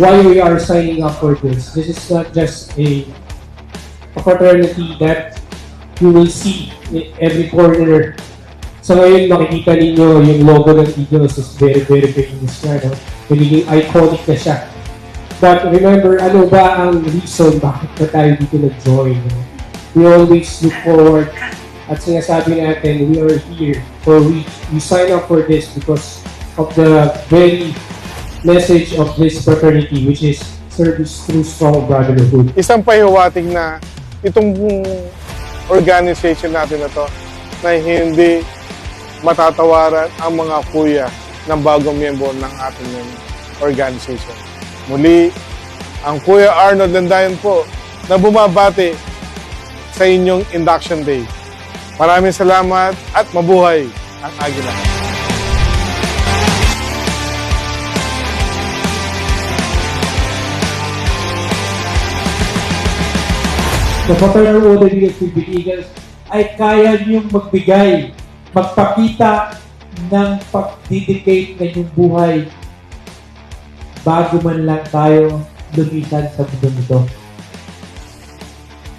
why we are signing up for this. This is not just a fraternity that you will see in every corner. So ngayon makikita ninyo yung logo ng Eagles is very famous na, no? Nagiging iconic na siya. But remember, ano ba ang reason bakit na tayo dito nag-join? No? We always look forward at sinasabi natin, we are here or we sign up for this because of the very message of this fraternity, which is service through strong brotherhood. Isang pahiwatig na itong organization natin na to na hindi matatawaran ang mga kuya ng bagong miyembro ng ating organization. Muli, ang Kuya Arnold Landayan po na bumabati sa inyong induction day. Maraming salamat at mabuhay ang Agila. The fraternal order of the Eagles ay kaya niyong magbigay, magpakita ng pag-dedicate ng inyong buhay bago man lang tayo lumisan sa mundo nito.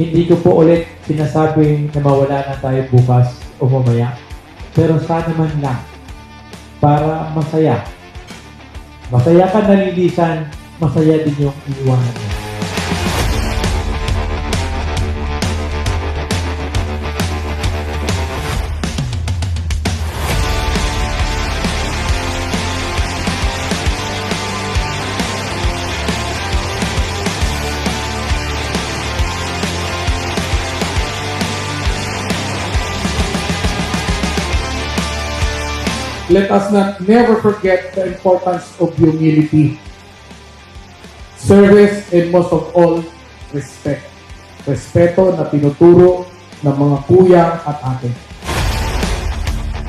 Hindi ko po ulit sinasabi na mawala na tayo bukas o mamaya. Pero sana man lang para masaya. Masaya ka nalilisan, masaya din yung iniwanan mo. Let us never forget the importance of humility, service, and most of all, respect. Respeto na tinuturo ng mga kuya at ate.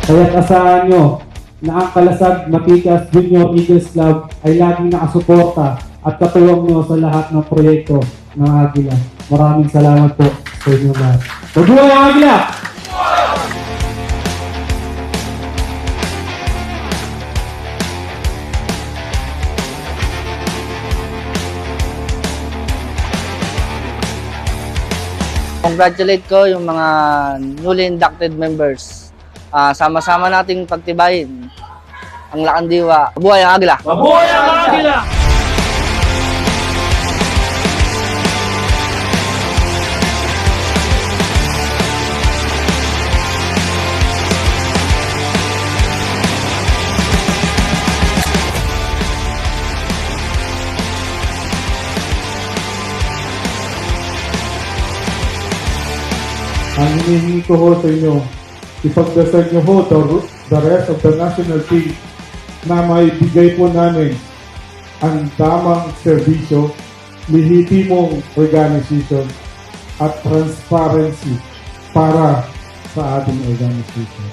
Kaya asahan nyo na ang Kalasag Matikas Junior Eagles Club ay laging nakasuporta at katuwang nyo sa lahat ng proyekto ng Agila. Maraming salamat po sa inyo lahat. Mabuhay ang Agila! Congratulate ko yung mga newly inducted members. Sama-sama nating pagtibayin ang Lakandiwa. Mabuhay ang Agila! Mabuhay ang Agila! Ang hinihingi ko ho sa inyo, ipagdasal nyo ho the rest of the national team na maibigay po namin ang tamang serbisyo, lehitimong organization at transparency para sa ating organization.